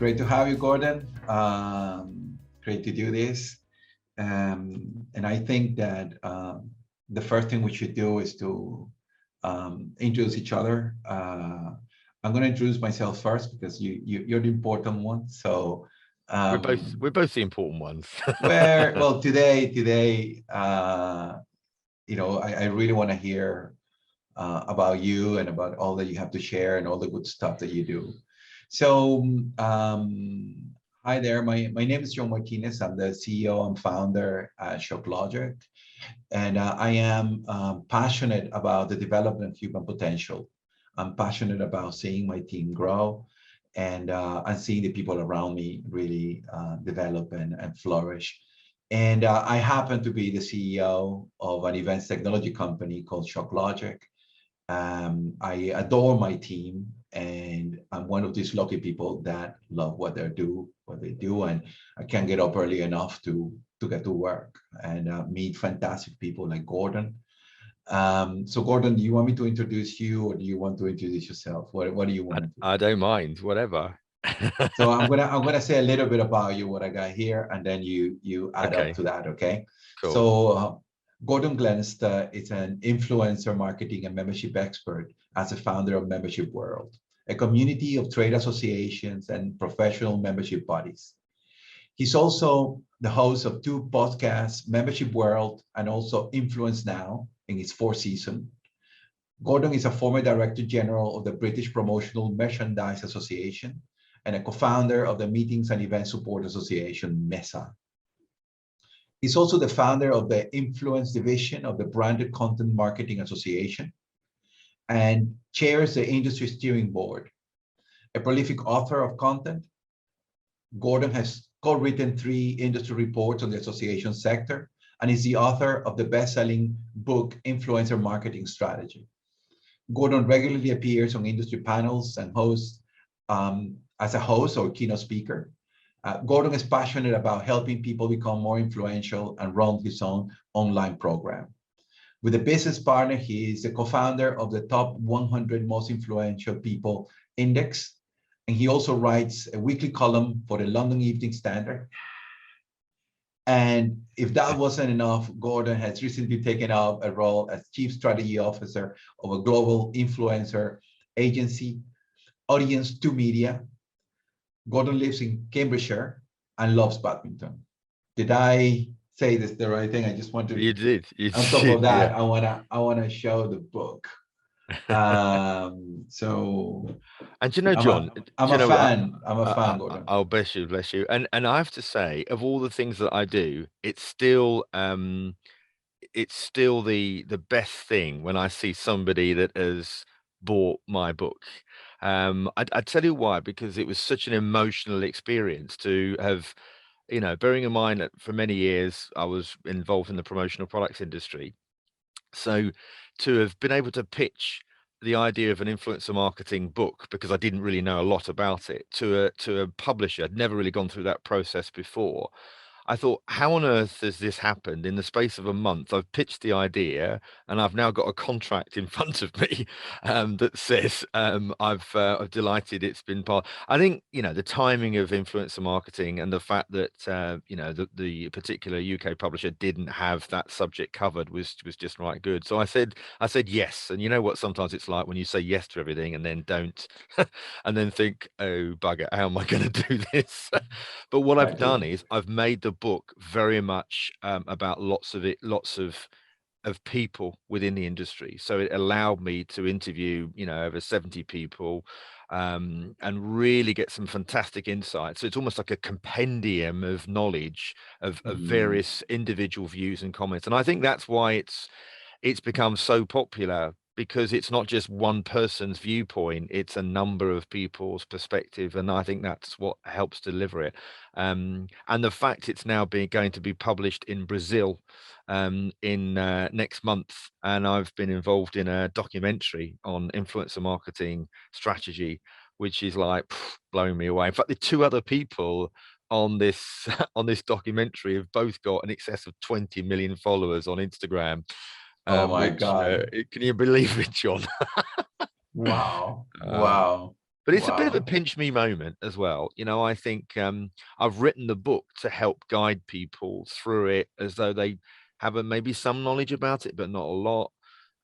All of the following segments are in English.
great to have you, Gordon. Great to do this. And I think that the first thing we should do is to introduce each other. I'm going to introduce myself first because you're the important one. So We're both the important ones. well, today, I really want to hear about you and about all that you have to share and all the good stuff that you do. So, hi there. My name is John Martinez. I'm the CEO and founder at Shocklogic, and I am passionate about the development of human potential. I'm passionate about seeing my team grow and seeing the people around me really develop and flourish. And I happen to be the CEO of an events technology company called Shocklogic. I adore my team, and I'm one of these lucky people that love what they do, and I can't get up early enough to get to work and meet fantastic people like Gordon. So Gordon, do you want me to introduce you, or do you want to introduce yourself? What do you want to do? I don't mind, whatever. So I'm gonna say a little bit about you, what I got here, and then you add up Okay, to that, okay? cool. So Gordon Glenister is an influencer marketing and membership expert as a founder of Membership World, a community of trade associations and professional membership bodies. He's also the host of two podcasts, Membership World and also Influence Now in its fourth season. Gordon is a former Director General of the British Promotional Merchandise Association and a co-founder of the Meetings and Event Support Association, MESA. He's also the founder of the Influence Division of the Branded Content Marketing Association and chairs the Industry Steering Board. A prolific author of content, Gordon has co-written 3 industry reports on the association sector and is the author of the best-selling book, Influencer Marketing Strategy. Gordon regularly appears on industry panels and hosts as a host or keynote speaker. Gordon is passionate about helping people become more influential and run his own online program. With a business partner, he is the co-founder of the Top 100 Most Influential People Index, and he also writes a weekly column for the London Evening Standard. And if that wasn't enough, Gordon has recently taken up a role as Chief Strategy Officer of a global influencer agency, Audience 2 Media. Gordon lives in Cambridgeshire and loves badminton. Did I say this the right thing? I just want to. You did. On top of that, yeah. I wanna show the book. So. And you know, John, I'm a fan. I'm a fan, Gordon. Oh, bless you. And I have to say, of all the things that I do, it's still the best thing when I see somebody that has bought my book. I tell you why, because it was such an emotional experience to have, bearing in mind that for many years I was involved in the promotional products industry. So to have been able to pitch the idea of an influencer marketing book, because I didn't really know a lot about it, to a publisher, I'd never really gone through that process before. I thought, how on earth has this happened in the space of a month? I've pitched the idea and I've now got a contract in front of me that says I've delighted it's been part. I think, the timing of influencer marketing and the fact that, the particular UK publisher didn't have that subject covered was just right good. So I said yes. And you know what sometimes it's like when you say yes to everything and then don't, and then think, oh, bugger, how am I going to do this? But what I've done is I've made the book very much about lots of people within the industry. So it allowed me to interview, over 70 people and really get some fantastic insights. So it's almost like a compendium of knowledge of various individual views and comments. And I think that's why it's become so popular, because it's not just one person's viewpoint, it's a number of people's perspective, and I think that's what helps deliver it. And the fact it's now going to be published in Brazil in next month, and I've been involved in a documentary on influencer marketing strategy, which is like blowing me away. In fact, the 2 other people on this on this documentary have both got in excess of 20 million followers on Instagram. Oh my God. Can you believe it, John? Wow. Wow. But it's a bit of a Wow. pinch me moment as well. You know, I think I've written the book to help guide people through it as though they have maybe some knowledge about it, but not a lot.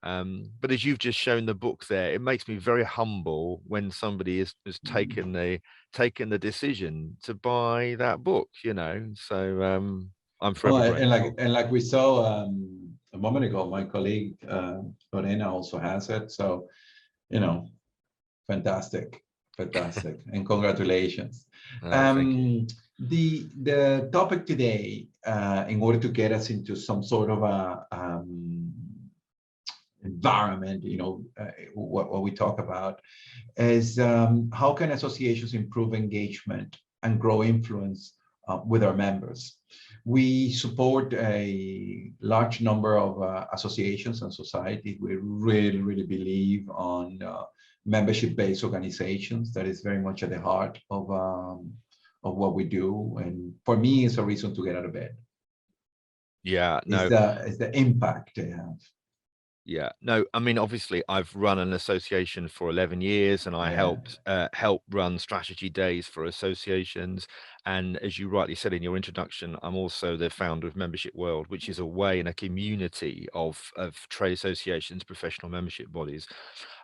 But as you've just shown the book there, it makes me very humble when somebody has taken the decision to buy that book, you know. So I'm Oh, forever grateful. and like we saw a moment ago, my colleague Lorena also has it. So, you know, fantastic, fantastic, and congratulations. Thank you. The topic today, in order to get us into some sort of a environment, you know, what we talk about is how can associations improve engagement and grow influence with our members. We support a large number of associations and societies. We really, really believe on membership-based organizations. That is very much at the heart of what we do. And for me, it's a reason to get out of bed. Yeah, no, Is the impact they have. yeah, no, I mean, obviously, I've run an association for 11 years, and I Yeah. help run strategy days for associations. And as you rightly said in your introduction, I'm also the founder of Membership World, which is a way and a community of trade associations, professional membership bodies.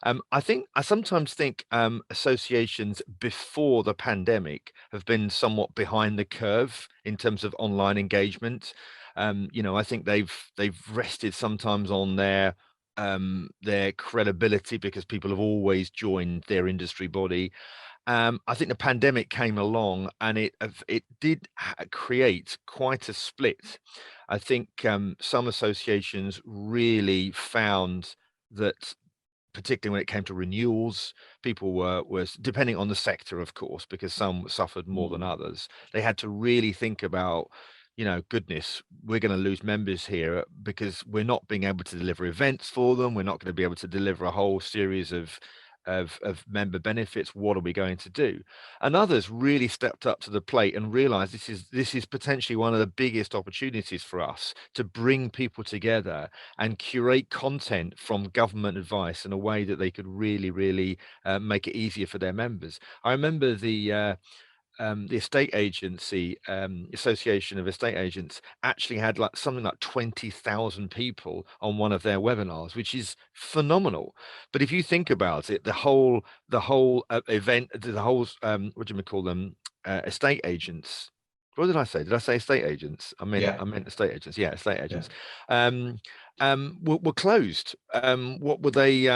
I sometimes think associations before the pandemic have been somewhat behind the curve in terms of online engagement. You know, I think they've rested sometimes on their credibility because people have always joined their industry body. I think the pandemic came along and it did create quite a split. I think some associations really found that, particularly when it came to renewals, people were depending on the sector, of course, because some suffered more than Mm. others. They had to really think about, you know, goodness, we're going to lose members here because we're not being able to deliver events for them. We're not going to be able to deliver a whole series of member benefits. What are we going to do? And others really stepped up to the plate and realized this is potentially one of the biggest opportunities for us to bring people together and curate content from government advice in a way that they could really make it easier for their members. I remember the estate agency association of estate agents actually had like something like 20,000 people on one of their webinars, which is phenomenal. But if you think about it, the whole event, the whole what do we call them, estate agents, what did I say? Did I say estate agents? Yeah. I meant estate agents. Yeah, estate Yeah. agents. um were closed. What were they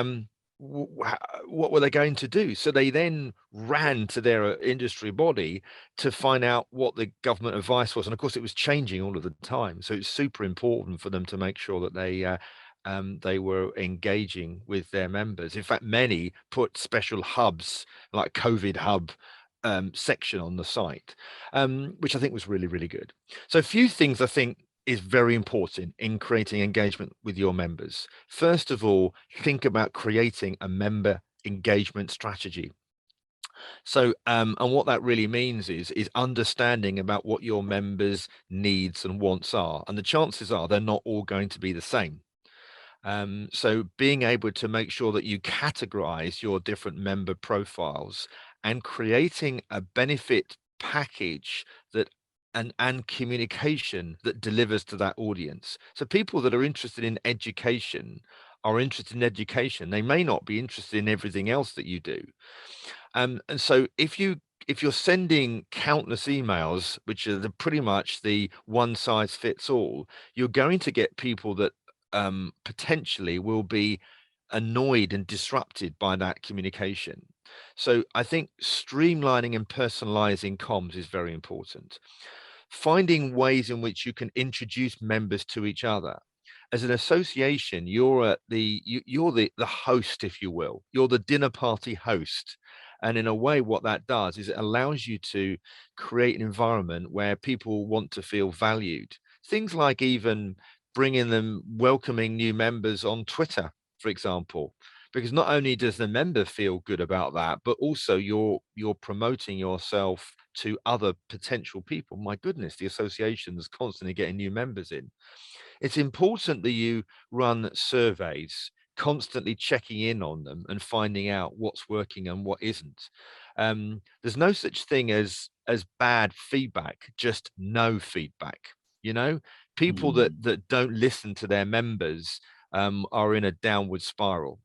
what were they going to do? So they then ran to their industry body to find out what the government advice was. And of course, it was changing all of the time. So it's super important for them to make sure that they were engaging with their members. In fact, many put special hubs like COVID hub section on the site, which I think was really good. So a few things I think is very important in creating engagement with your members. First of all, think about creating a member engagement strategy. So, and what that really means is understanding about what your members' needs and wants are, and the chances are they're not all going to be the same. So being able to make sure that you categorize your different member profiles and creating a benefit package that and communication that delivers to that audience. So people that are interested in education are interested in education. They may not be interested in everything else that you do. And so if you're sending countless emails, which are pretty much the one size fits all, you're going to get people that potentially will be annoyed and disrupted by that communication. So I think streamlining and personalizing comms is very important. Finding ways in which you can introduce members to each other. As an association, you're the host, if you will. You're the dinner party host. And in a way, what that does is it allows you to create an environment where people want to feel valued. Things like even bringing them, welcoming new members on Twitter, for example, because not only does the member feel good about that, but also you're promoting yourself to other potential people. My goodness, the association is constantly getting new members in. It's important that you run surveys constantly checking in on them and finding out what's working and what isn't. There's no such thing as bad feedback, just no feedback. You know, people that Mm. don't listen to their members are in a downward spiral.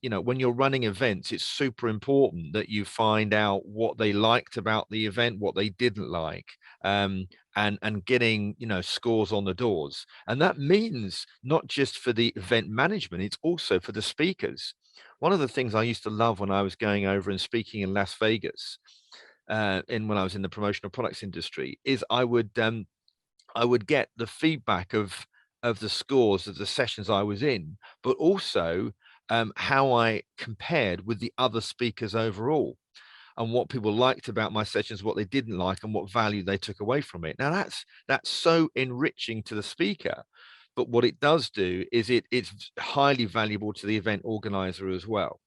You know, when you're running events, it's super important that you find out what they liked about the event, what they didn't like, and getting, you know, scores on the doors. And that means not just for the event management, it's also for the speakers. One of the things I used to love when I was going over and speaking in Las Vegas, when I was in the promotional products industry, is I would get the feedback of the scores of the sessions I was in, but also how I compared with the other speakers overall, and what people liked about my sessions, what they didn't like, and what value they took away from it. Now that's so enriching to the speaker, but what it does do is it's highly valuable to the event organizer as well.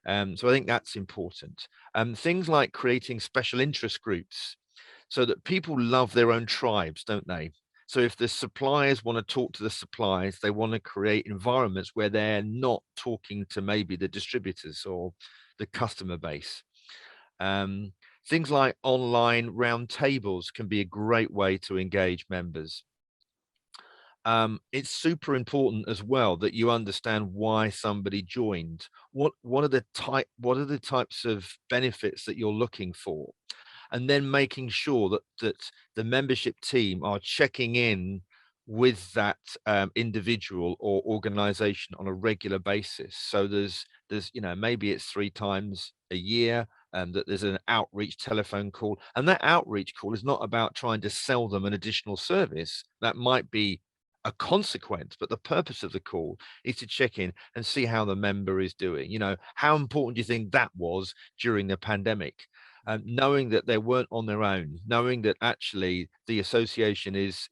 So I think that's important. Things like creating special interest groups, so that people love their own tribes, don't they? So if the suppliers want to talk to the suppliers, they want to create environments where they're not talking to maybe the distributors or the customer base. Um, Things like online roundtables can be a great way to engage members. It's super important as well that you understand why somebody joined. What are the types of benefits that you're looking for? And then making sure that the membership team are checking in with that individual or organization on a regular basis. So there's you know, maybe it's 3 times a year, that there's an outreach telephone call, and that outreach call is not about trying to sell them an additional service. That might be a consequence, but the purpose of the call is to check in and see how the member is doing. You know, how important do you think that was during the pandemic? Knowing that they weren't on their own, knowing that actually the association is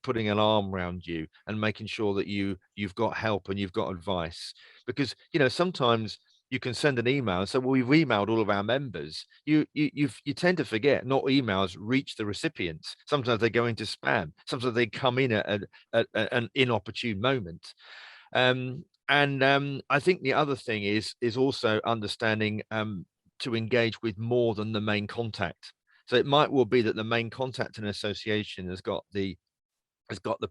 putting an arm around you and making sure that you've got help and you've got advice. Because, you know, sometimes you can send an email and say, well, we've emailed all of our members. You tend to forget not emails reach the recipients. Sometimes they go into spam. Sometimes they come in at an inopportune moment. And I think the other thing is also understanding to engage with more than the main contact. So it might well be that the main contact in an association has got the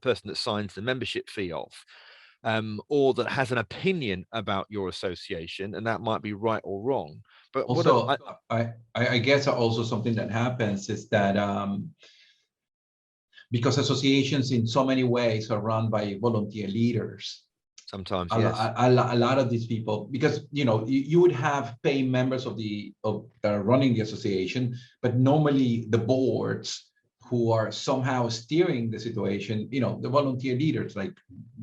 person that signs the membership fee off, or that has an opinion about your association, and that might be right or wrong. But Also, I guess also something that happens is that because associations in so many ways are run by volunteer leaders, sometimes, yes, a lot of these people, because you know you would have paying members of that are running the association, but normally the boards who are somehow steering the situation, you know, the volunteer leaders, like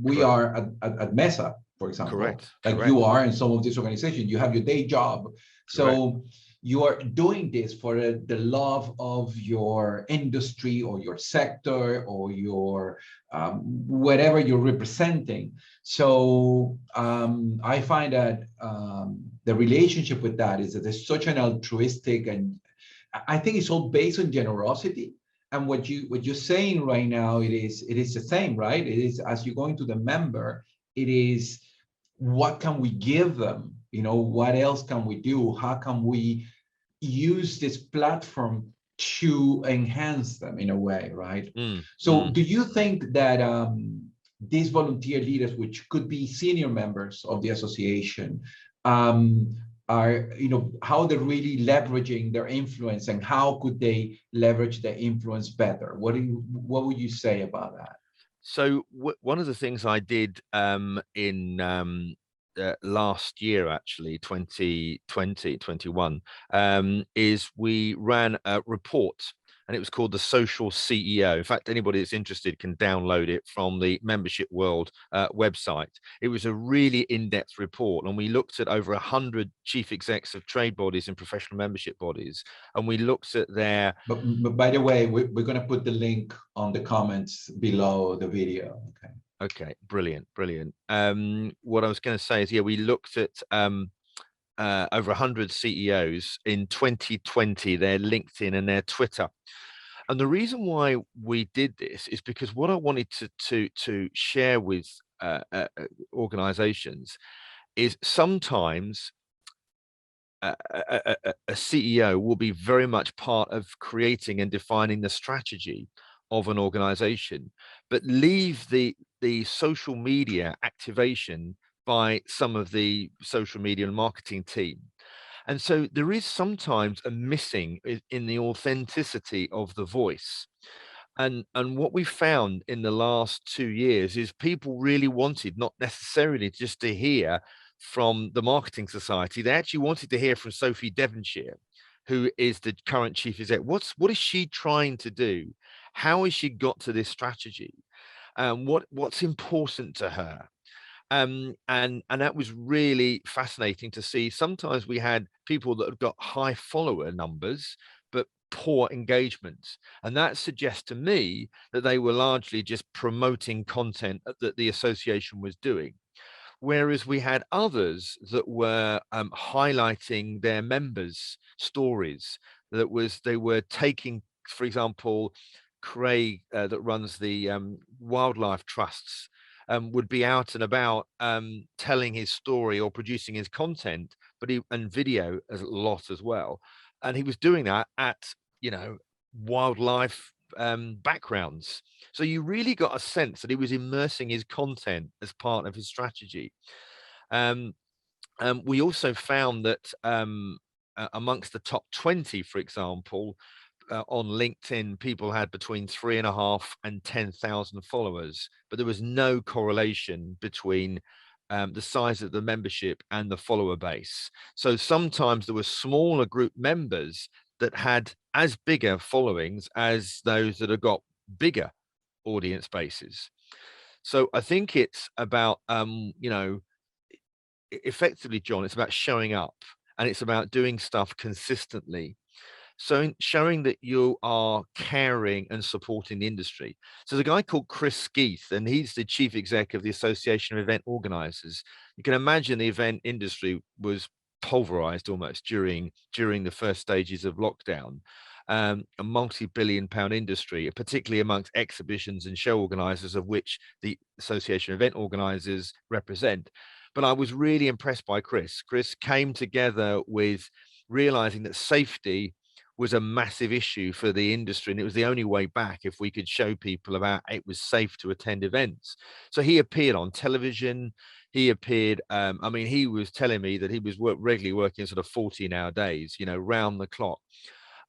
we correct, are at Mesa, for example, correct, like you correct, are in some of these organizations. You have your day job, correct. so you are doing this for the love of your industry or your sector or your whatever you're representing. So I find that the relationship with that is that it's such an altruistic, and I think it's all based on generosity. And what you're saying right now, it is the same, right? It is, as you're going to the member, it is, what can we give them? You know, what else can we do? How can we use this platform to enhance them in a way, right? Mm, So mm. do you think that these volunteer leaders, which could be senior members of the association, um, are, you know, how they're really leveraging their influence, and how could they leverage their influence better? What would you say about that? So one of the things I did in last year, actually 2020 21, is we ran a report, and it was called the Social CEO. In fact, anybody that's interested can download it from the Membership World website. It was a really in-depth report, and we looked at over 100 chief execs of trade bodies and professional membership bodies, and we looked at their. But by the way, we're going to put the link on the comments below the video. Okay. Okay, brilliant, brilliant. What I was going to say is, yeah, we looked at over 100 CEOs in 2020, their LinkedIn and their Twitter. And the reason why we did this is because what I wanted to share with organizations, is sometimes a CEO will be very much part of creating and defining the strategy of an organization, but leave the social media activation by some of the social media and marketing team. And so there is sometimes a missing in the authenticity of the voice. And what we found in the last 2 years is people really wanted not necessarily just to hear from the marketing society. They actually wanted to hear from Sophie Devonshire, who is the current chief exec. What is she trying to do? How has she got to this strategy? What's important to her? And that was really fascinating to see. Sometimes we had people that have got high follower numbers, but poor engagement. And that suggests to me that they were largely just promoting content that the association was doing. Whereas we had others that were highlighting their members' stories. They were taking, for example, Craig, that runs the wildlife trusts, would be out and about telling his story or producing his content, and video as a lot as well. And he was doing that at, wildlife backgrounds. So you really got a sense that he was immersing his content as part of his strategy. Um, we also found that amongst the top 20, for example, on LinkedIn, people had between 3.5 and 10,000 followers, but there was no correlation between the size of the membership and the follower base. So sometimes there were smaller group members that had as bigger followings as those that have got bigger audience bases. So I think it's about, effectively, John, it's about showing up, and it's about doing stuff consistently. So showing that you are caring and supporting the industry. So there's a guy called Chris Skeeth, and he's the chief exec of the Association of Event Organizers. You can imagine the event industry was pulverized almost during the first stages of lockdown. A multi-billion pound industry, particularly amongst exhibitions and show organizers, of which the Association of Event Organizers represent. But I was really impressed by Chris. Chris came together with realizing that safety was a massive issue for the industry, and it was the only way back if we could show people about it was safe to attend events. So he appeared on television. He appeared, he was telling me that he was regularly working sort of 14-hour days, round the clock.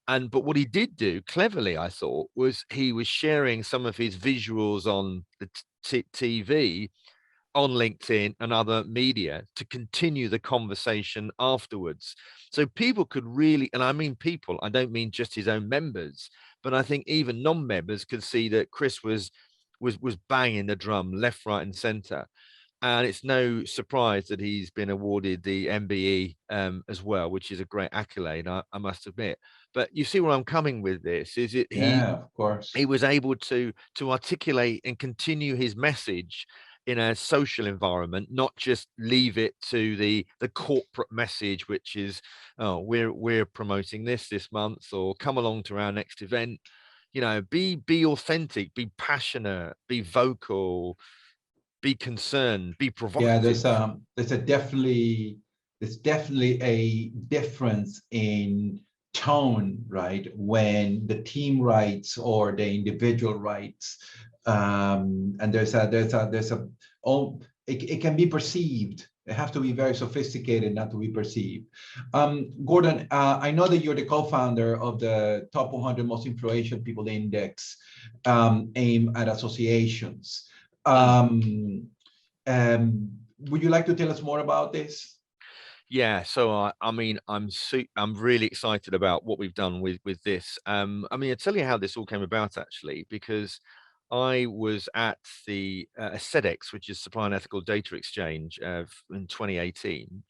But what he did do cleverly, I thought, was he was sharing some of his visuals on the TV, on LinkedIn and other media, to continue the conversation afterwards. So people could really, and I mean people, I don't mean just his own members, but I think even non-members could see that Chris was banging the drum left, right, and center. And it's no surprise that he's been awarded the MBE as well, which is a great accolade, I must admit. But you see where I'm coming with this, is it Yeah, of he course. was able to articulate and continue his message in a social environment, not just leave it to the corporate message, which is, oh, we're promoting this month, or come along to our next event. Be authentic, be passionate, be vocal, be concerned, be Yeah, provocative. there's definitely a difference in tone, right? When the team writes or the individual writes, and oh, it can be perceived. It have to be very sophisticated not to be perceived. Gordon, I know that you're the co-founder of the Top 100 Most Influential People Index, aimed at associations. Would you like to tell us more about this? Yeah, so I'm really excited about what we've done with this. I'll tell you how this all came about, actually, because I was at the SEDEX, which is Supply and Ethical Data Exchange, in 2018.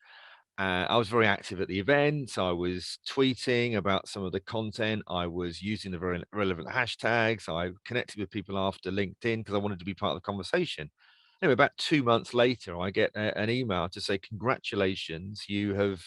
I was very active at the event. I was tweeting about some of the content. I was using the very relevant hashtags. I connected with people after LinkedIn because I wanted to be part of the conversation. Anyway, about 2 months later, I get an email to say, congratulations, you have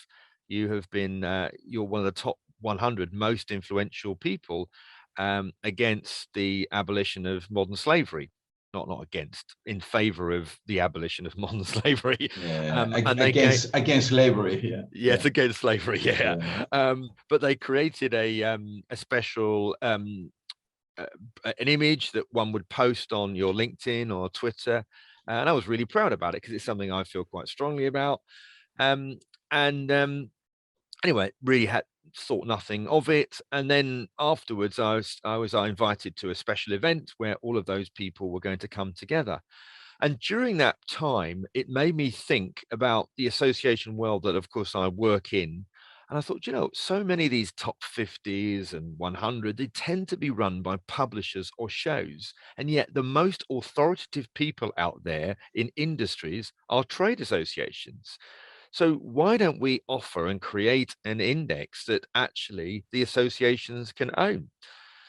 been, you're one of the top 100 most influential people against the abolition of modern slavery. not against, in favor of the abolition of modern slavery. Yeah, And they gave, against slavery. Yeah, yes, against slavery, yeah. yeah. But they created a special an image that one would post on your LinkedIn or Twitter, and I was really proud about it because it's something I feel quite strongly about. Um, and Anyway, really had thought nothing of it. And then afterwards, I was invited to a special event where all of those people were going to come together. And during that time, it made me think about the association world that, of course, I work in. And I thought, so many of these top 50s and 100, they tend to be run by publishers or shows. And yet the most authoritative people out there in industries are trade associations. So why don't we offer and create an index that actually the associations can own?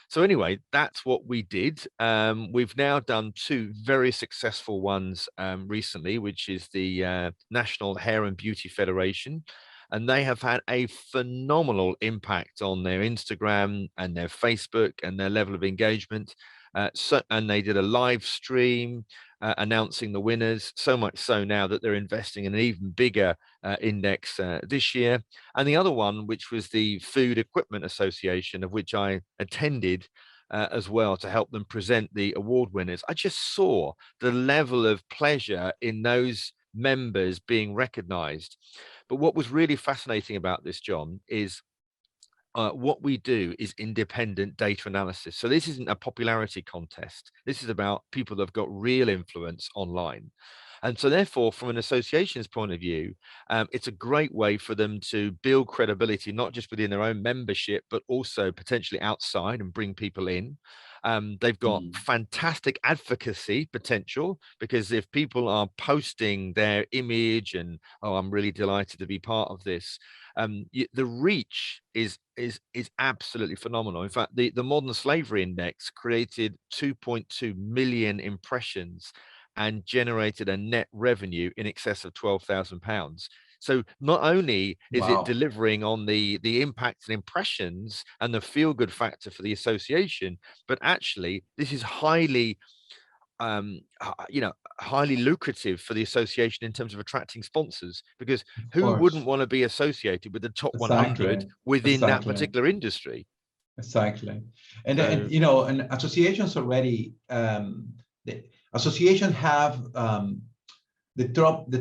So anyway, that's what we did. We've now done two very successful ones recently, which is the National Hair and Beauty Federation. And they have had a phenomenal impact on their Instagram and their Facebook and their level of engagement. And they did a live stream announcing the winners, so much so now that they're investing in an even bigger index this year. And the other one, which was the Food Equipment Association, of which I attended as well to help them present the award winners. I just saw the level of pleasure in those members being recognized. But what was really fascinating about this, John, is what we do is independent data analysis. So this isn't a popularity contest. This is about people that have got real influence online. And so therefore, from an association's point of view, it's a great way for them to build credibility, not just within their own membership, but also potentially outside and bring people in. They've got fantastic advocacy potential, because if people are posting their image and, oh, I'm really delighted to be part of this, the reach is absolutely phenomenal. In fact, the Modern Slavery Index created 2.2 million impressions and generated a net revenue in excess of £12,000. So not only is it Wow. delivering on the impact and impressions and the feel good factor for the association, but actually this is highly highly lucrative for the association in terms of attracting sponsors, because Of who course. wouldn't want to be associated with the top 100 Exactly. within that Exactly. particular industry? Exactly. And So and associations already, the association have the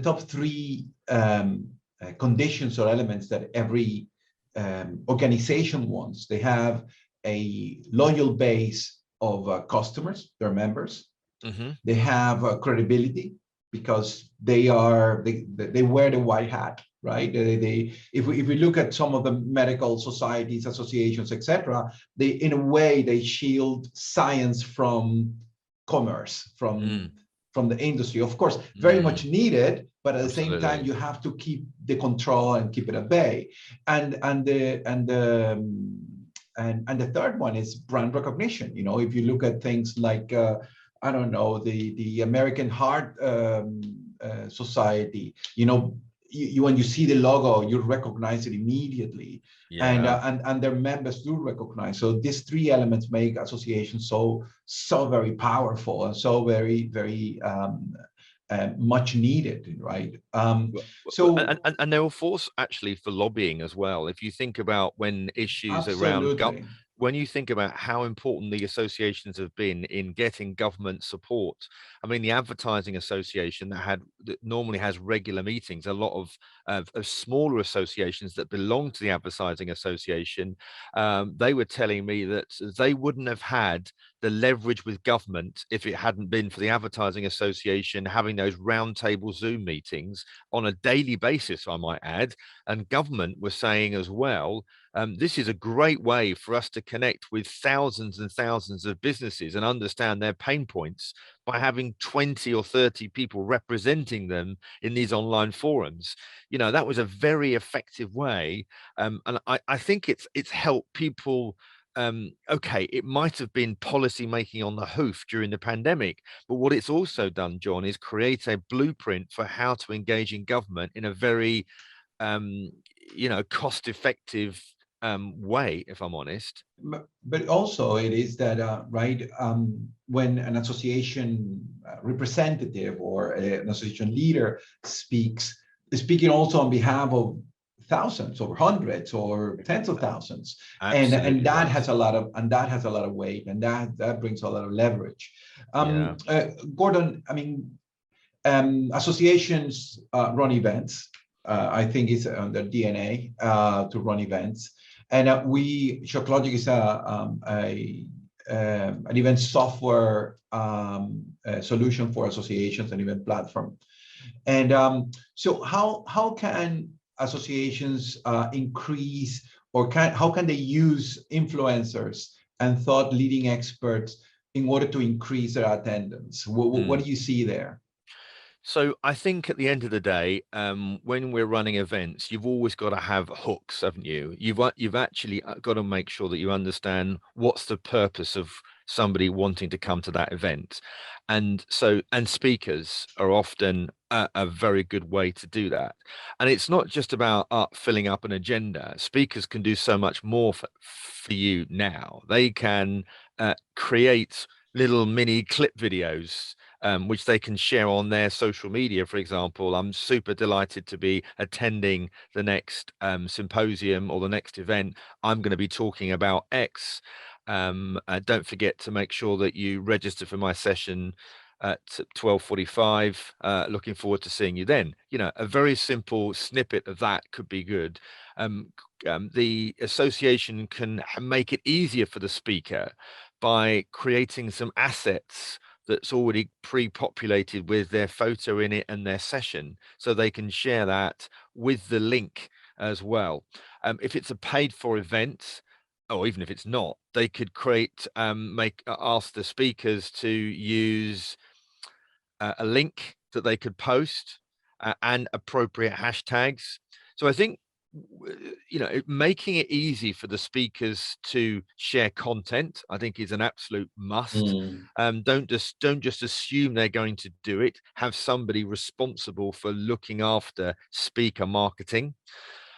top three conditions or elements that every organization wants. They have a loyal base of customers, their members. They have credibility because they wear the white hat, right? If we look at some of the medical societies, associations, etc., they in a way they shield science from commerce, from the industry. Of course, very much needed, but at the same time, absolutely. you have to keep the control and keep it at bay. And the third one is brand recognition. If you look at things like I don't know, the American Heart Society, when you see the logo, you recognize it immediately, Yeah. and their members do recognize. So these three elements make associations so very powerful and so very much needed, right? So And they're a force actually for lobbying as well. If you think about when issues around absolutely, when you think about how important the associations have been in getting government support. I mean, the Advertising Association that normally has regular meetings, a lot of smaller associations that belong to the Advertising Association, they were telling me that they wouldn't have had the leverage with government if it hadn't been for the Advertising Association having those roundtable Zoom meetings on a daily basis, I might add. And government was saying as well, this is a great way for us to connect with thousands and thousands of businesses and understand their pain points by having 20 or 30 people representing them in these online forums. That was a very effective way. And I think it's helped people. Okay, it might have been policy making on the hoof during the pandemic, but what it's also done, John, is create a blueprint for how to engage in government in a very cost effective way, if I'm honest. But also it is that, right, when an association representative or an association leader speaks, speaking also on behalf of thousands or hundreds or tens of thousands, and Absolutely that right. has a lot of, weight, and that brings a lot of leverage. Yeah. Gordon, I mean, associations run events. I think it's on their DNA to run events. And Shocklogic is an event software solution for associations, an event platform. And so how can associations increase, or how can they use influencers and thought leading experts in order to increase their attendance? What do you see there? So I think at the end of the day, when we're running events, you've always got to have hooks, haven't you? You've actually got to make sure that you understand what's the purpose of somebody wanting to come to that event, and speakers are often a very good way to do that. And it's not just about filling up an agenda. Speakers can do so much more for you now. They can create little mini clip videos, which they can share on their social media. For example, I'm super delighted to be attending the next symposium or the next event. I'm going to be talking about X. Don't forget to make sure that you register for my session at 12:45. Looking forward to seeing you then. You know, a very simple snippet of that could be good. The association can make it easier for the speaker by creating some assets that's already pre-populated with their photo in it and their session, so they can share that with the link as well. If it's a paid for event, or even if it's not, they could create ask the speakers to use a link that they could post and appropriate hashtags. So I think, you know, making it easy for the speakers to share content, I think, is an absolute must. Mm. Don't just assume they're going to do it. Have somebody responsible for looking after speaker marketing.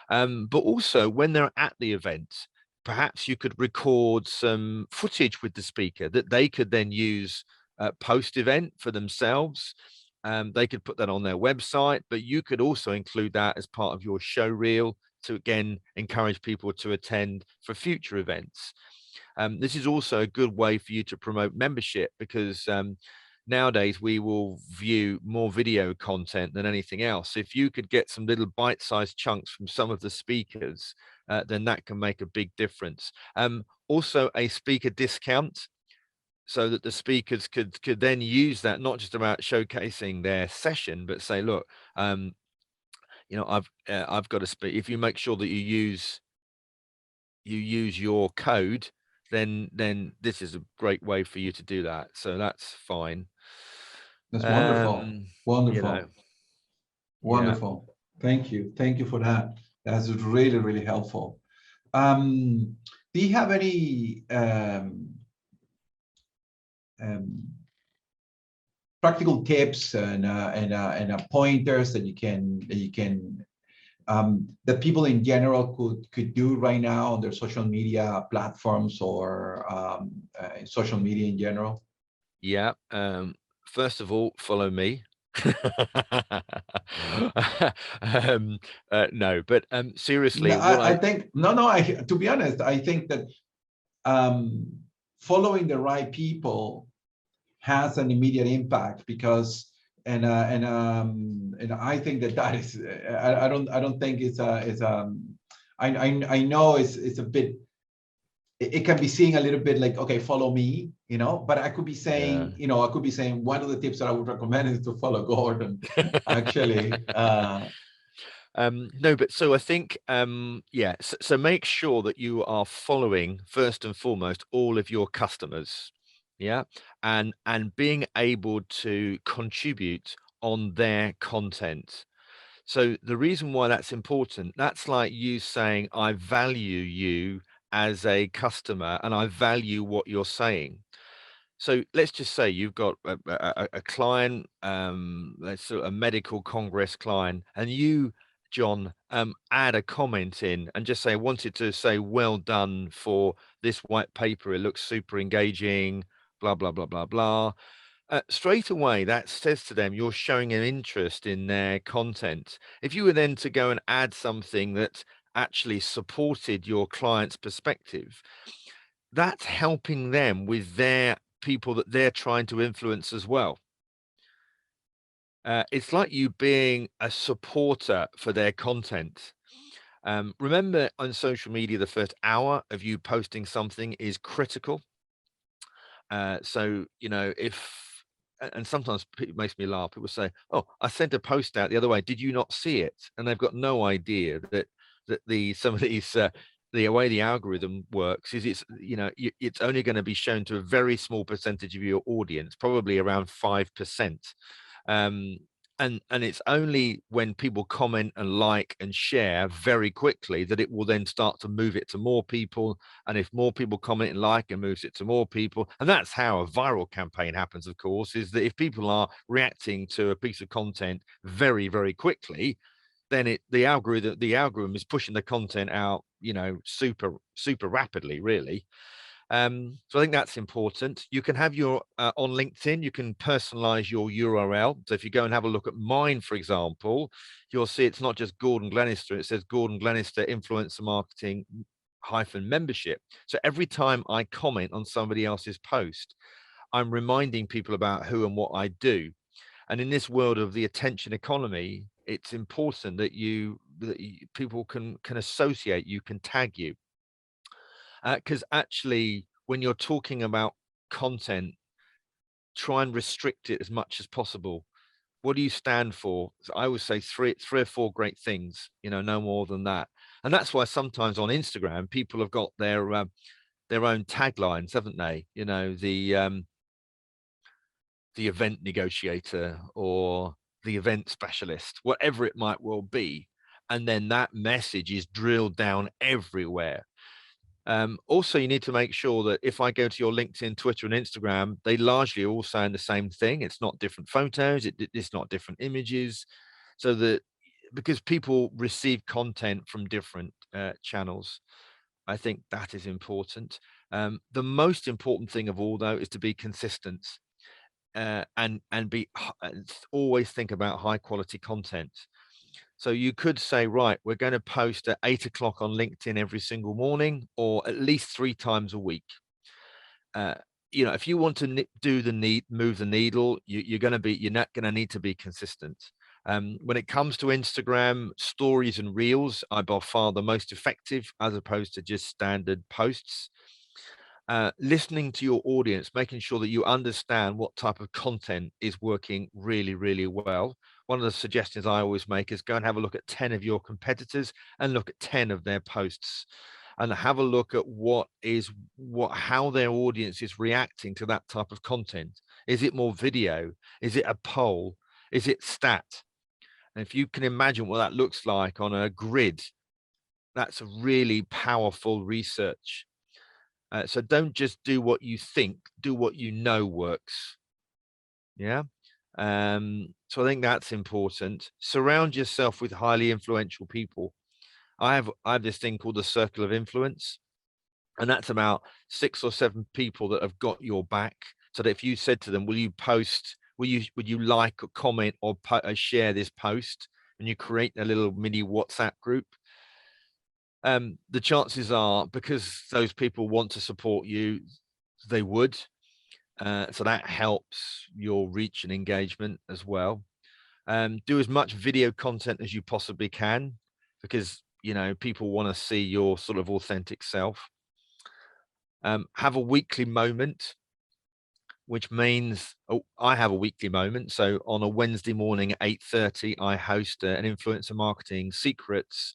But also, when they're at the event, perhaps you could record some footage with the speaker that they could then use post event for themselves. They could put that on their website, but you could also include that as part of your show reel to again encourage people to attend for future events. This is also a good way for you to promote membership, because nowadays we will view more video content than anything else. If you could get some little bite-sized chunks from some of the speakers, then that can make a big difference. Also, a speaker discount, so that the speakers could then use that, not just about showcasing their session, but say, look, you know, I've got to speak. If you make sure that you use your code, then this is a great way for you to do that. So that's fine. That's wonderful. You know, Wonderful. yeah. Wonderful. Thank you. Thank you for that. That's really, really helpful. Do you have any um, practical tips and pointers that that people in general could do right now on their social media platforms, or social media in general? Yeah. First of all, follow me. No, but No, seriously, what I I think no. To be honest, I think that um, following the right people has an immediate impact, because and I think that is, I don't think it's I know it's a bit, it can be seeing a little bit like, okay, follow me, but I could be yeah. saying, I could be saying one of the tips that I would recommend is to follow Gordon, actually. No, but so I think, yeah, so make sure that you are following first and foremost all of your customers, yeah, and being able to contribute on their content. So the reason why that's important, that's like you saying, I value you as a customer and I value what you're saying. So let's just say you've got a client, let's say a medical congress client, and you John, add a comment in and just say, wanted to say, well done for this white paper. It looks super engaging, blah, blah, blah, blah, blah. Straight away, that says to them, you're showing an interest in their content. If you were then to go and add something that actually supported your client's perspective, that's helping them with their people that they're trying to influence as well. It's like you being a supporter for their content. Remember, on social media, the first hour of you posting something is critical. So, you know, and sometimes it makes me laugh. People say, "Oh, I sent a post out the other way. Did you not see it?" And they've got no idea that some of these the way the algorithm works is it's only going to be shown to a very small percentage of your audience, probably around 5%. Um, and it's only when people comment and like and share very quickly that it will then start to move it to more people. And if more people comment and like, and moves it to more people. And that's how a viral campaign happens, of course, is that if people are reacting to a piece of content very, very quickly, then the algorithm is pushing the content out, super, super rapidly, really. So I think that's important. You can have your on LinkedIn, you can personalize your URL. So if you go and have a look at mine, for example, you'll see it's not just Gordon Glenister, it says Gordon Glenister Influencer Marketing -membership. So every time I comment on somebody else's post, I'm reminding people about who and what I do. And in this world of the attention economy, it's important that people can associate you, can tag you. Because actually, when you're talking about content, try and restrict it as much as possible. What do you stand for? So I always say three or four great things, no more than that. And that's why sometimes on Instagram, people have got their own taglines, haven't they? The event negotiator or the event specialist, whatever it might well be. And then that message is drilled down everywhere. Also, you need to make sure that if I go to your LinkedIn, Twitter, and Instagram, they largely all saying the same thing. It's not different photos. It's not different images. So that because people receive content from different channels, I think that is important. The most important thing of all, though, is to be consistent and always think about high quality content. So you could say, right, we're going to post at 8 o'clock on LinkedIn every single morning, or at least 3 times a week. If you want to move the needle, you're not going to need to be consistent. When it comes to Instagram, stories and reels are by far the most effective, as opposed to just standard posts. Listening to your audience, making sure that you understand what type of content is working really, really well. One of the suggestions I always make is go and have a look at 10 of your competitors and look at 10 of their posts and have a look at how their audience is reacting to that type of content. Is it more video? Is it a poll? Is it stat? And if you can imagine what that looks like on a grid, that's a really powerful research. So don't just do what you think, do what you know works. Yeah. So I think that's important. Surround yourself with highly influential people. I have this thing called the circle of influence, and that's about 6 or 7 people that have got your back. So that if you said to them, would you like or comment or share this post, and you create a little mini WhatsApp group, the chances are, because those people want to support you, they would. So that helps your reach and engagement as well. Do as much video content as you possibly can, because people want to see your sort of authentic self. Have a weekly moment, which means I have a weekly moment. So on a Wednesday morning at 8:30, I host an influencer marketing secrets.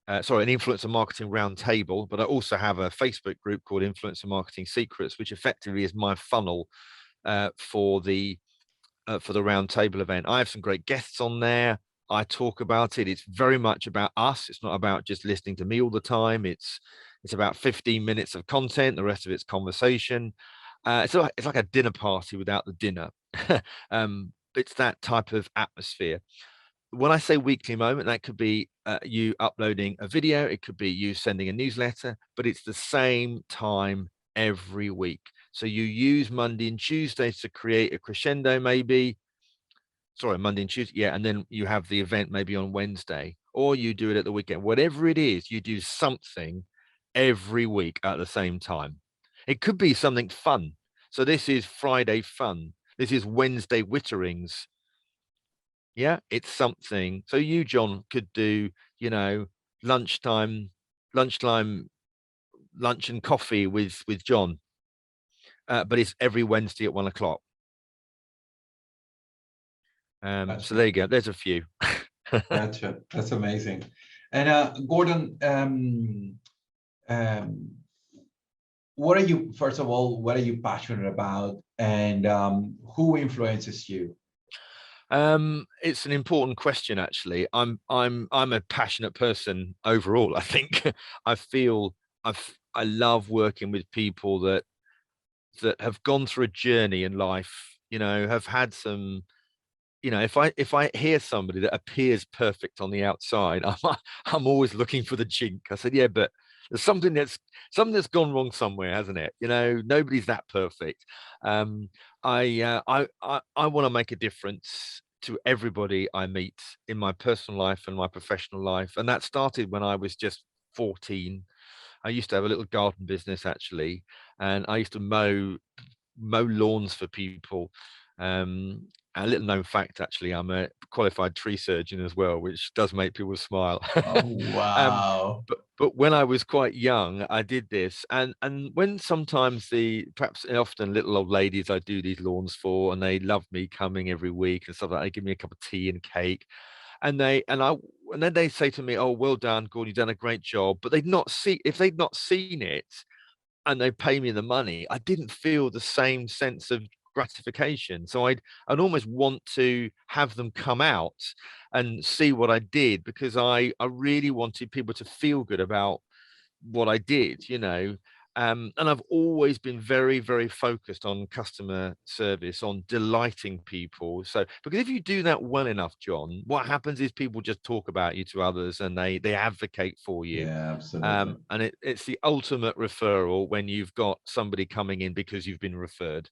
An influencer marketing roundtable, but I also have a Facebook group called Influencer Marketing Secrets, which effectively is my funnel for the roundtable event. I have some great guests on there. I talk about it. It's very much about us. It's not about just listening to me all the time. It's about 15 minutes of content. The rest of it's conversation. It's like a dinner party without the dinner. It's that type of atmosphere. when I say weekly moment, that could be you uploading a video, it could be you sending a newsletter, but it's the same time every week. So you use Monday and Tuesdays to create a crescendo, maybe. Sorry, Monday and Tuesday, yeah, and then you have the event maybe on Wednesday, or you do it at the weekend. Whatever it is, you do something every week at the same time. It could be something fun. So this is Friday fun. This is Wednesday witterings. Yeah, it's something. So you, John, could do, you know, lunchtime, lunchtime, lunch and coffee with John, but it's every Wednesday at 1 o'clock. So there Gotcha. you go. There's a few. Gotcha. That's amazing. And Gordon, what are you, first of all, what are you passionate about, and who influences you? It's an important question, actually. I'm a passionate person overall. I think I feel I love working with people that have gone through a journey in life, you know, have had some, you know, if I hear somebody that appears perfect on the outside, I'm always looking for the chink. I said, yeah, but there's something that's gone wrong somewhere, hasn't it? You know, nobody's that perfect. Um, I want to make a difference to everybody I meet in my personal life and my professional life, and that started when I was just 14. I used to have a little garden business, actually, and I used to mow lawns for people. Um, a little known fact, actually, I'm a qualified tree surgeon as well, which does make people smile. Oh, um, wow. but when I was quite young, I did this, and when sometimes perhaps often little old ladies I do these lawns for, and they love me coming every week and stuff like that. They give me a cup of tea and cake, and then they say to me, "Oh, well done, Gordon, you've done a great job." But if they'd not seen it and they pay me the money, I didn't feel the same sense of gratification. So I'd almost want to have them come out and see what I did, because I really wanted people to feel good about what I did, you know. And I've always been very, very focused on customer service, on delighting people. So, because if you do that well enough, John, what happens is people just talk about you to others, and they advocate for you. Yeah, absolutely. And it's the ultimate referral when you've got somebody coming in because you've been referred.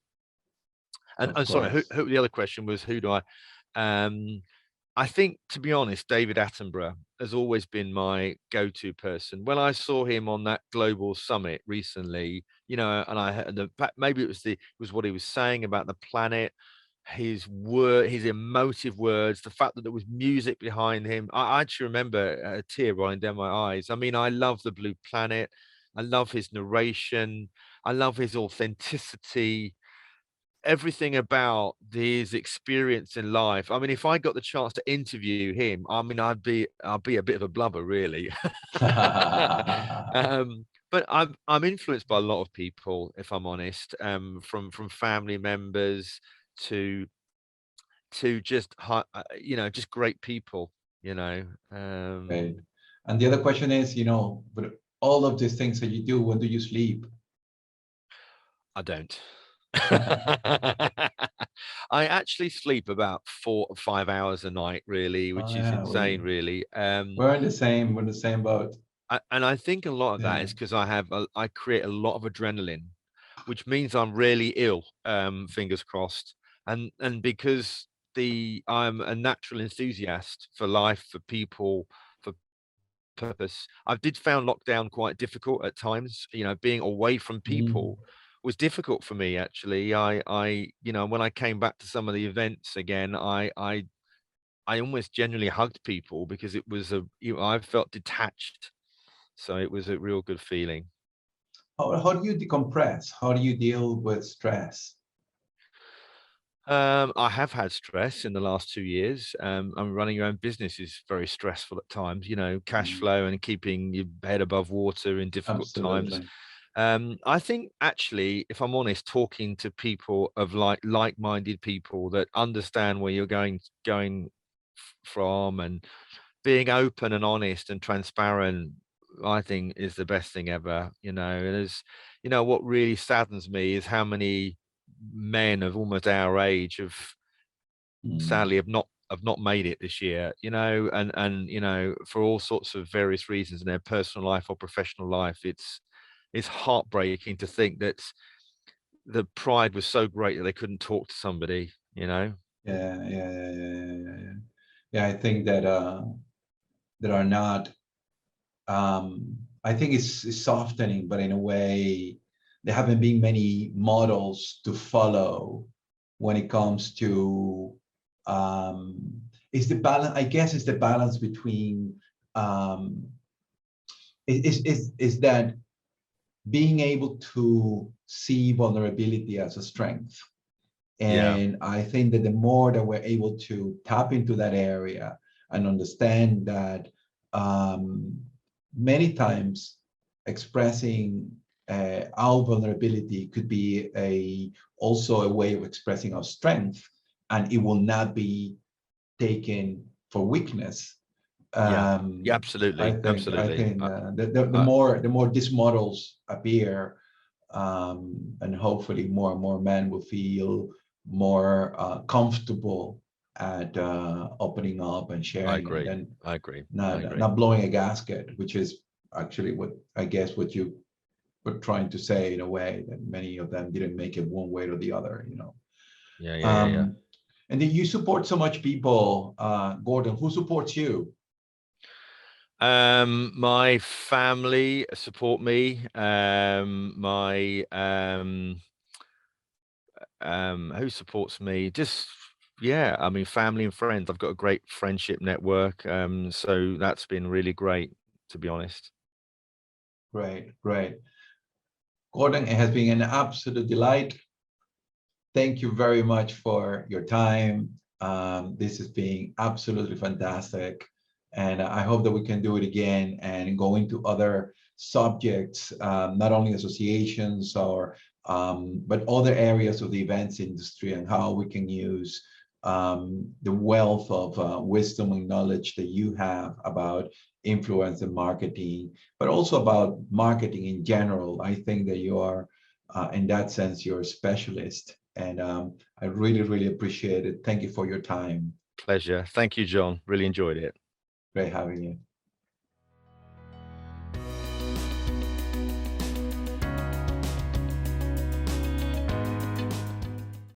Of And sorry, course. who the other question was, who do I? Um, I think, to be honest, David Attenborough has always been my go-to person. When I saw him on that global summit recently, you know, and I heard maybe it was what he was saying about the planet, his emotive words, the fact that there was music behind him. I actually remember a tear rolling down my eyes. I mean, I love the Blue Planet. I love his narration. I love his authenticity, everything about his experience in life. I mean, if I got the chance to interview him, I mean, I'd be a bit of a blubber, really. But I'm influenced by a lot of people, if I'm honest, from family members to just you know, just great people, you know. Right. And the other question is, but all of these things that you do, when do you sleep? I don't. I actually sleep about 4 or 5 hours a night, really, Oh which is yeah, insane, really. we're in the same boat. And I think a lot of that Yeah. is because I create a lot of adrenaline, which means I'm really ill, fingers crossed. And because I'm a natural enthusiast for life, for people, for purpose. I did found lockdown quite difficult at times. You know, being away from Mm. people was difficult for me, actually. You know, when I came back to some of the events again, I almost genuinely hugged people because it was I felt detached. So it was a real good feeling. How do you decompress? How do you deal with stress? I have had stress in the last 2 years. And running your own business is very stressful at times, you know, cash Mm. flow and keeping your head above water in difficult times. Absolutely. I think, actually, if I'm honest, talking to people of like-minded people that understand where you're going from, and being open and honest and transparent, I think is the best thing ever. You know, and you know, what really saddens me is how many men of almost our age have Mm. sadly have not have not made it this year, you know, and you know, for all sorts of various reasons in their personal life or professional life, it's heartbreaking to think that the pride was so great that they couldn't talk to somebody, you know. Yeah. Yeah, I think that there are not. I think it's softening, but in a way, there haven't been many models to follow when it comes to. Is the balance? I guess it's the balance between. Is that being able to see vulnerability as a strength. Yeah, And I think that the more that we're able to tap into that area and understand that many times expressing our vulnerability could be also a way of expressing our strength, and it will not be taken for weakness. yeah, yeah, I absolutely, think absolutely. the more these models appear, and hopefully more and more men will feel more comfortable at opening up and I sharing, and agree. then I agree. I not agree. not blowing a gasket, which is actually what I guess what you were trying to say, in a way that many of them didn't make it one way or the other, you know. Yeah. And then you support so much people, Gordon. Who supports you? My family support me. My who supports me? Just yeah, I mean, family and friends. I've got a great friendship network. So that's been really great, to be honest. Great, great. Gordon, it has been an absolute delight. Thank you very much for your time. This has been absolutely fantastic. And I hope that we can do it again and go into other subjects, not only associations but other areas of the events industry, and how we can use the wealth of wisdom and knowledge that you have about influence and marketing, but also about marketing in general. I think that you are, in that sense, you're a specialist. And I really, really appreciate it. Thank you for your time. Pleasure. Thank you, John. Really enjoyed it. Great having you.